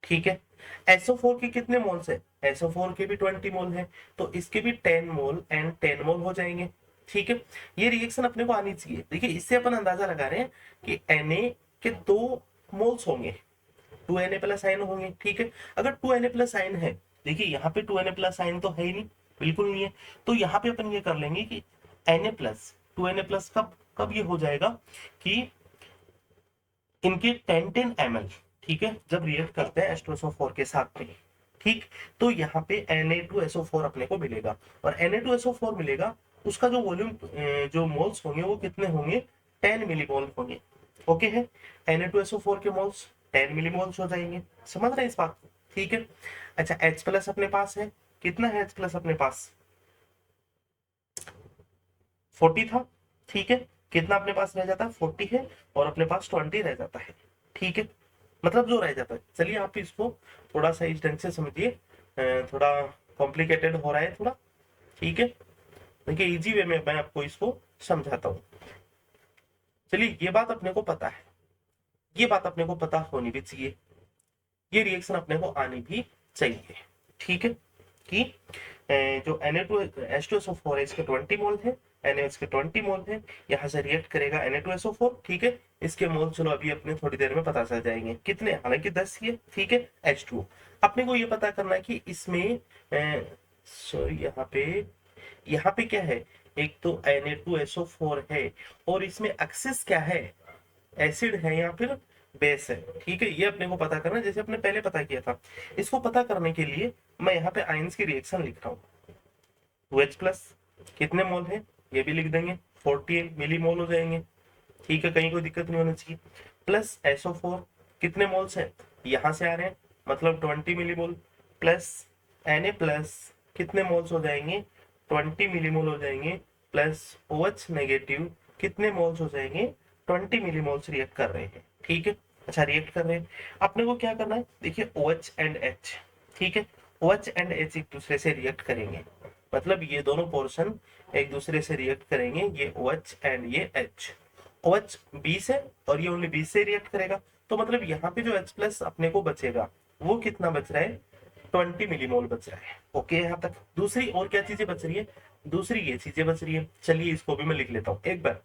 ठीक है, SO4 के कितने मोल्स है, SO4 के भी 20 मोल है, तो इसके भी 10 मोल एंड 10 मोल हो जाएंगे। ठीक है, ये रिएक्शन अपने को आनी चाहिए। देखिए इससे अपन अंदाजा लगा रहे हैं कि Na के 2 मोल्स होंगे, two N A plus ion होंगे, ठीक है। अगर two N A plus ion है, देखिए यहाँ पे two N A plus ion तो है ही नहीं, बिल्कुल नहीं है, तो यहाँ पे अपन ये कर लेंगे कि N A plus two N A plus कब कब ये हो जाएगा कि इनके 10-10 ml, ठीक है, जब रिएक्ट करते हैं H2SO4 के साथ में, ठीक, तो यहाँ पे Na2SO4 अपने को मिलेगा, और Na2SO4 मिलेगा, उसका जो वॉल्यूम जो मोल्स होंगे वो कितने होंगे, 10 मिलीमोल होंगे, ओके है। Na2SO4 के मोल्स 10 मिलीमोल्स हो जाएंगे, समझ रहे हैं इस बात को, ठीक है। अच्छा H प्लस अपने पास है, कितना है H प्लस अपने पास, 40 था, ठीक है, कितना अपने पास रह जाता है, 40 है, और अपने पास 20 रह जाता है, ठीक है, मतलब जो रह जाता है। चलिए आप इसको थोड़ा सा इस ढंग से समझिए, थोड़ा कॉम्प्लिकेटेड हो रहा है थोड़ा, ठीक है, देखिए इजी वे में मैं आपको इसको समझाता हूँ। चलिए ये बात अपने को पता है, ये बात अपने को पता होनी भी चाहिए, ये रिएक्शन अपने को आनी भी चाहिए, ठीक है, कि जो Na2H2SO4 है इसके 20 मोल है, NaOH के 20 मोल है, यहाँ से रिएक्ट करेगा Na2SO4, ठीक है, इसके मोल चलो अभी अपने थोड़ी देर में पता चल जाएंगे कितने, हालांकि 10 ही है, ठीक है, H2O। अपने को ये पता करना है कि इसमें सॉरी यहाँ पे क्या है, एक तो Na2SO4 है, और इसमें एक्सिस क्या है, एसिड है या फिर बेस है, ठीक है, ये अपने को पता करना है, जैसे अपने पहले पता किया था। इसको पता करने के लिए मैं यहाँ पे आयंस की रिएक्शन लिख रहा हूँ, 2H प्लस कितने मोल है ये भी लिख देंगे, 40 मिलीमोल हो जाएंगे, ठीक है, कहीं कोई दिक्कत नहीं होनी चाहिए, प्लस SO4 कितने मोल्स है, यहाँ से आ रहे हैं, मतलब 20 मिलीमोल, प्लस Na प्लस कितने मोल्स हो जाएंगे, 20 मिलीमोल हो जाएंगे, प्लस OH नेगेटिव कितने मोल्स हो जाएंगे, 20 मिलीमोल्स रिएक्ट कर रहे हैं, ठीक है। अच्छा रिएक्ट कर रहे हैं, अपने को क्या करना है, देखिए OH एंड H, ठीक है, OH एंड H एक दूसरे से रिएक्ट करेंगे, मतलब ये दोनों पोर्शन एक दूसरे से रिएक्ट करेंगे, ये OH एंड ये H, OH 20 है और ये ओनली 20 से रिएक्ट करेगा, तो मतलब यहाँ पे जो H प्लस अपने को बचेगा वो कितना बच रहा है, 20 मिलीमोल बच रहा है, ओके यहाँ तक। दूसरी और क्या चीजें बच रही है, दूसरी ये चीजें बच रही है, चलिए इसको भी मैं लिख लेता हूँ एक बार,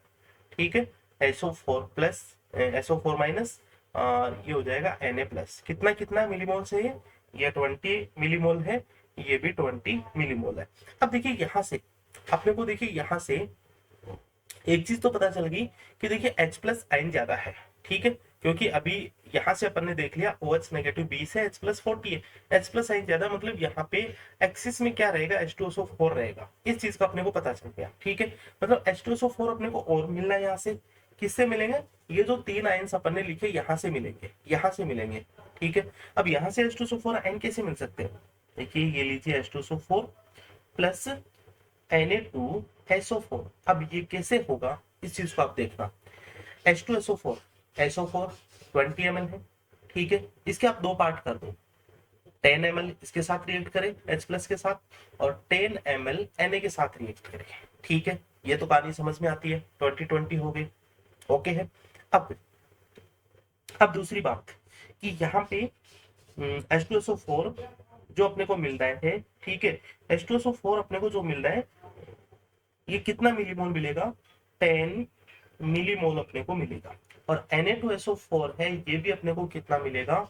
ठीक है, SO4 प्लस SO4 माइनस, और ये हो जाएगा Na प्लस, कितना कितना मिलीमोल से ये 20 मिलीमोल है, ये भी 20 मिलीमोल है। अब देखिए यहाँ से अपने को, देखिए यहाँ से एक चीज तो पता चल गई कि देखिए H प्लस आयन ज्यादा है, ठीक है, क्योंकि अभी यहाँ से अपन ने देख लिया OH नेगेटिव 20 है, H प्लस 40 है, H प्लस आयन ज्यादा, मतलब यहाँ पे एक्सिस में क्या रहेगा, H2SO4 रहेगा, इस चीज का अपने को पता चल गया, ठीक है, मतलब H2SO4 अपने को और मिलना है यहाँ से, किससे मिलेंगे, ये जो तीन आयन्स अपन ने लिखे यहाँ से मिलेंगे, यहाँ से मिलेंगे, ठीक है। अब यहाँ से H2SO4 आयन कैसे मिल सकते हैं, देखिए ये लीजिए H2SO4 प्लस Na2SO4, अब ये कैसे होगा इस चीज को आप देखना, H2SO4 SO4 20 ml है, ठीक है, इसके आप दो पार्ट कर दो, 10 ml इसके साथ रिएक्ट करें H प्लस के साथ, और 10 ml Na के साथ रिएक्ट करें, ठीक है, ये तो कहानी समझ में आती है, 20-20 हो गई, ओके है। अब दूसरी बात कि यहाँ पे H2SO4 जो अपने को मिल रहा है, ठीक है, H2SO4 अपने को जो मिल रहा है ये कितना मिलीमोल मिलेगा, 10 मिलीमोल अपने को मिलेगा, और Na2SO4 है ये भी अपने को कितना मिलेगा,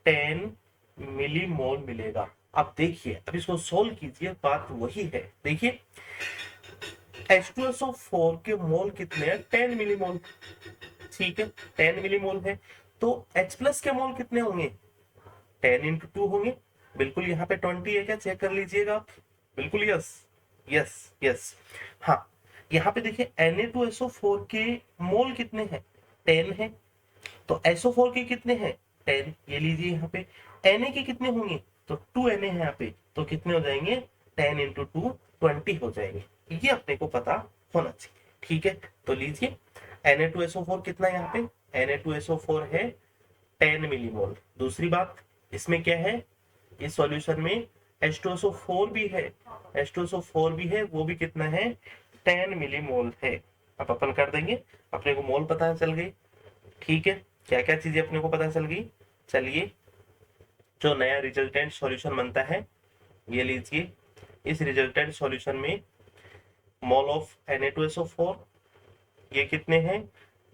10 मिलीमोल मिलेगा। अब देखिए अब इसको सोल्व कीजिए, बात वही है, देखिए H2SO4 के मोल कितने हैं, 10 मिलीमोल, ठीक है, 10 मिलीमोल है, तो H प्लस के मोल कितने होंगे, 10 इंटू 2 होंगे, बिल्कुल यहाँ पे 20 है क्या, चेक कर लीजिएगा आप, बिल्कुल यस यस यस, हाँ यहाँ पे देखिए Na2SO4 के मोल कितने हैं, 10 है, तो SO4 के कितने हैं, 10, ये लीजिए यहाँ पे Na के कितने होंगे, तो 2 Na है यहाँ पे, तो कितने हो जाएंगे, 10 इंटू 2 20 हो जाएंगे, ये अपने को पता होना चाहिए, ठीक है। तो लीजिए Na2SO4 कितना यहाँ पे, Na2SO4 है 10 मिलीमोल। दूसरी बात इसमें क्या है, इस सॉल्यूशन में H2SO4 भी है, H2SO4 भी है, वो भी कितना है, 10 मिलीमोल है। अब अपन कर देंगे, अपने को मोल पता चल गई, ठीक है, क्या क्या चीजें अपने को पता चल गई। चलिए जो नया रिजल्टेंट सॉल्यूशन बनता है ये लीजिए, इस रिजल्टेंट सॉल्यूशन में मोल ऑफ Na2SO4 ये कितने हैं,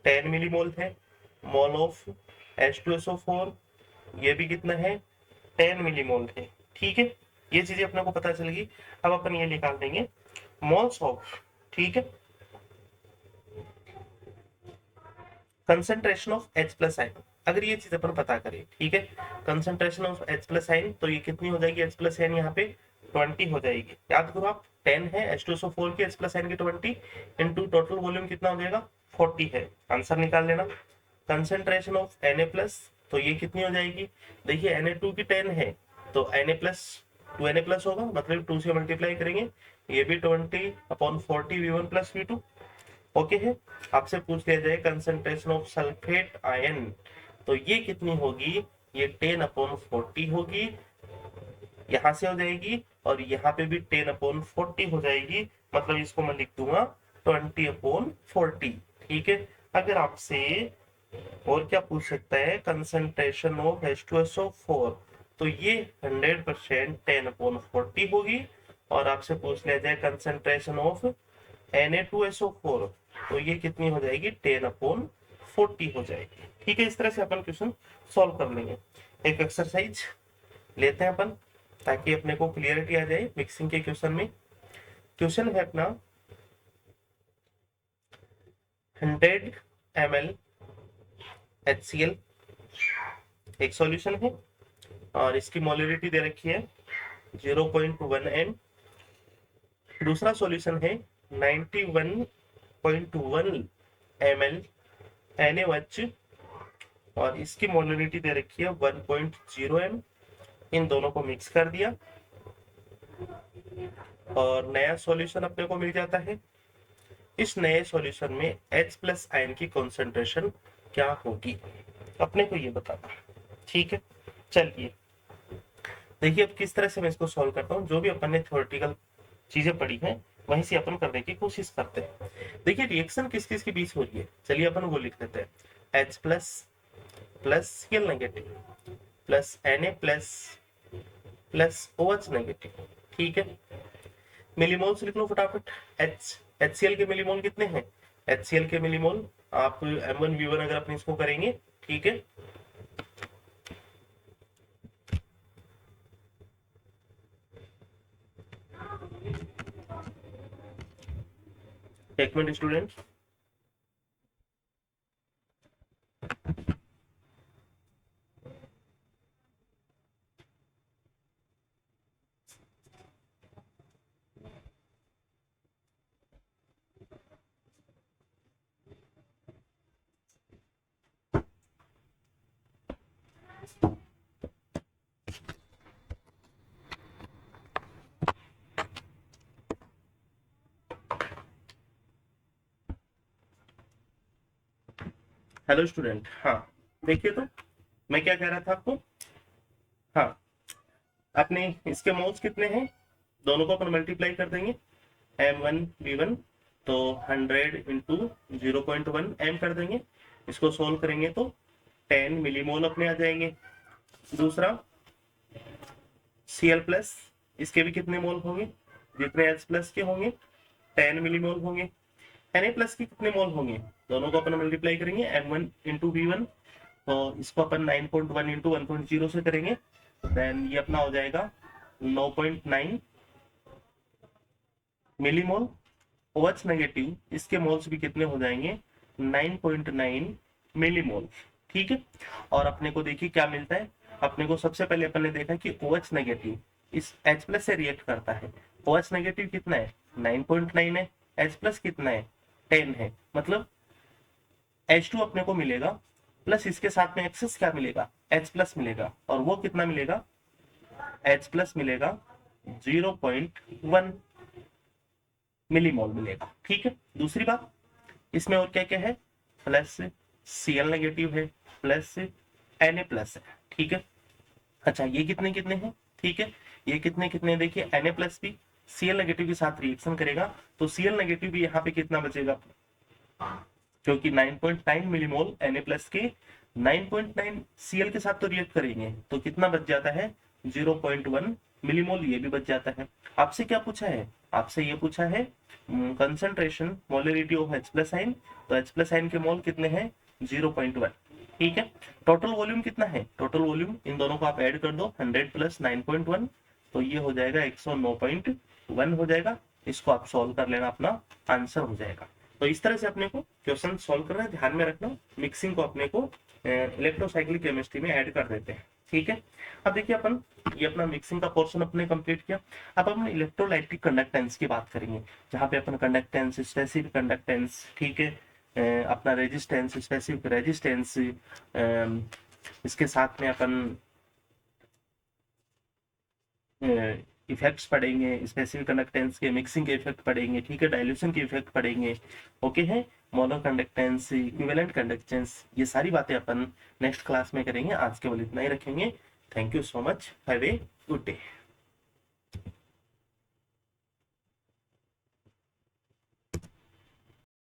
10 मिलीमोल है, मोल ऑफ H2SO4 ये भी कितना है 10 मिलीमोल है। ठीक है, ये चीजें अपने को पता चल गई। अब अपन ये निकाल देंगे मोल्स ऑफ, ठीक है, concentration of H plus ion. अगर ये चीज अपन पता करें, ठीक है, concentration of H plus ion, तो ये कितनी हो जाएगी H प्लस आयन यहाँ पे 20 हो जाएगी। याद करो आप 10 है H2SO4 की, H प्लस आयन की 20 इंटू टोटल वॉल्यूम कितना हो जाएगा 40 है। आंसर निकाल लेना। कंसंट्रेशन ऑफ Na प्लस, तो ये कितनी हो जाएगी, देखिए Na2 की 10 है तो Na प्लस 2Na प्लस होगा, मतलब 2 से मल्टीप्लाई करेंगे, ये भी 20/40 V1 प्लस V2। ओके है। आपसे पूछ लिया जाए कंसंट्रेशन ऑफ सल्फेट आयन, तो ये कितनी होगी, ये 10/40 होगी, यहां से हो जाएगी, और यहाँ पे भी 10/40 हो जाएगी, मतलब इसको मैं लिख दूंगा 20/40। ठीक है। अगर आपसे और क्या पूछ सकता है, कंसंट्रेशन ऑफ H2SO4, तो ये 100% 10/40 होगी। और आपसे पूछ लिया जाए कंसंट्रेशन ऑफ Na2SO4, तो ये कितनी हो जाएगी 10/40 हो जाएगी। ठीक है, इस तरह से अपन क्वेश्चन सॉल्व कर लेंगे। एक एक्सरसाइज लेते हैं अपन, ताकि अपने को क्लियरिटी आ जाए मिक्सिंग के क्वेश्चन में। क्वेश्चन है अपना 100 ml HCl एक सॉल्यूशन है, और इसकी मोलरिटी दे रखी है 0.1 m। दूसरा सॉल्यूशन है 91.1 ml NaOH, और इसकी मोलरिटी दे रखी है 1.0 m। इन दोनों को मिक्स कर दिया और नया सॉल्यूशन अपने को मिल जाता है। इस नए सॉल्यूशन में H प्लस आयन की कॉन्सेंट्रेशन क्या होगी, अपने को ये बताना। ठीक है, चलिए देखिए अब किस तरह से मैं इसको सॉल्व करता हूँ। जो भी अपन ने थ्योरेटिकल चीजें पढ़ी हैं वहीं से अपन करने की कोशिश करते हैं। देखिए रिएक्शन किस किस के बीच हो रही है, चलिए अपन वो लिख देते हैं। H plus plus Cl negative plus Na plus plus OH negative. ठीक है, मिलीमोल्स लिख लो फटाफट। HCl के मिलीमोल कितने हैं, HCl के मिलीमोल आप M1V1 अगर अपने इसको करेंगे, ठीक है, एक मिनट स्टूडेंट। हेलो स्टूडेंट, हाँ देखिए तो मैं क्या कह रहा था आपको। हाँ, अपने इसके मोल्स कितने हैं, दोनों को अपन मल्टीप्लाई कर देंगे, M1V1 तो 100 इंटू 0.1 m कर देंगे। इसको सोल्व करेंगे तो 10 मिलीमोल अपने आ जाएंगे। दूसरा Cl प्लस, इसके भी कितने मोल होंगे, जितने H प्लस के होंगे 10 मिलीमोल होंगे। Na प्लस के कितने मोल होंगे, दोनों को अपन मल्टीप्लाई करेंगे M1 इंटू V1, तो इसको अपन 9.1 इंटू 1.0 से करेंगे, देन ये अपना हो जाएगा 9.9 मिलीमोल। OH नेगेटिव, इसके मोल्स भी कितने हो जाएंगे 9.9 मिलीमोल। ठीक है, और अपने को देखिए क्या मिलता है। अपने को सबसे पहले अपन ने देखा कि OH नेगेटिव इस H प्लस से रिएक्ट करता है। OH नेगेटिव कितना है 9.9 है, H प्लस कितना है 10 है, मतलब H2 अपने को मिलेगा, प्लस इसके साथ में एक्सेस क्या मिलेगा H प्लस मिलेगा, और वो कितना मिलेगा H प्लस मिलेगा 0.1 मिलीमोल मिलेगा। ठीक है, दूसरी बात इसमें और क्या क्या है, प्लस Cl नेगेटिव है, प्लस Na प्लस है। ठीक है, अच्छा ये कितने कितने हैं, ठीक है, ये कितने कितने देखिए Na प्लस भी Cl नेगेटिव के साथ रिएक्शन करेगा, तो Cl नेगेटिव भी यहाँ पे कितना बचेगा, क्योंकि 9.9 मिलीमोल Na प्लस के 9.9 Cl के साथ तो रिएक्ट करेंगे, तो कितना बच जाता है 0.1 मिलीमोल, ये भी बच जाता है। आपसे क्या पूछा है, आपसे ये पूछा है concentration molarity of H plus ion, तो H प्लस आयन के मोल कितने हैं 0.1। ठीक है। टोटल वॉल्यूम कितना है, टोटल वॉल्यूम इन दोनों को आप ऐड कर दो, 100 प्लस 9.1, तो ये हो जाएगा 109.1 हो जाएगा। इसको आप सॉल्व कर लेना, अपना आंसर हो जाएगा। तो इस तरह से अपने को क्वेश्चन सॉल्व करना है। ध्यान में रखना, मिक्सिंग को अपने को इलेक्ट्रोसाइक्लिक केमिस्ट्री में ऐड कर देते हैं। ठीक है। अब देखिए अपन ये अपना मिक्सिंग का पोर्शन अपने कंप्लीट किया। अब हम इलेक्ट्रोलाइटिक कंडक्टेंस की बात करेंगे, जहाँ पे अपन कंडक्टेंस, स्पेसिफिक कंडक्टेंस, ठीक है, अपना रेजिस्टेंस, स्पेसिफिक रेजिस्टेंस, इसके साथ में अपन इफेक्ट्स पढ़ेंगे, स्पेसिफिक कंडक्टेंस के मिक्सिंग के इफेक्ट पढ़ेंगे, ठीक है, डाइल्यूशन के इफेक्ट पढ़ेंगे। ओके है, मोनो कंडक्टेंस, इक्विवेलेंट कंडक्टेंस, ये सारी बातें अपन नेक्स्ट क्लास में करेंगे। आज केवल इतना ही रखेंगे। Thank you so much, have a good day.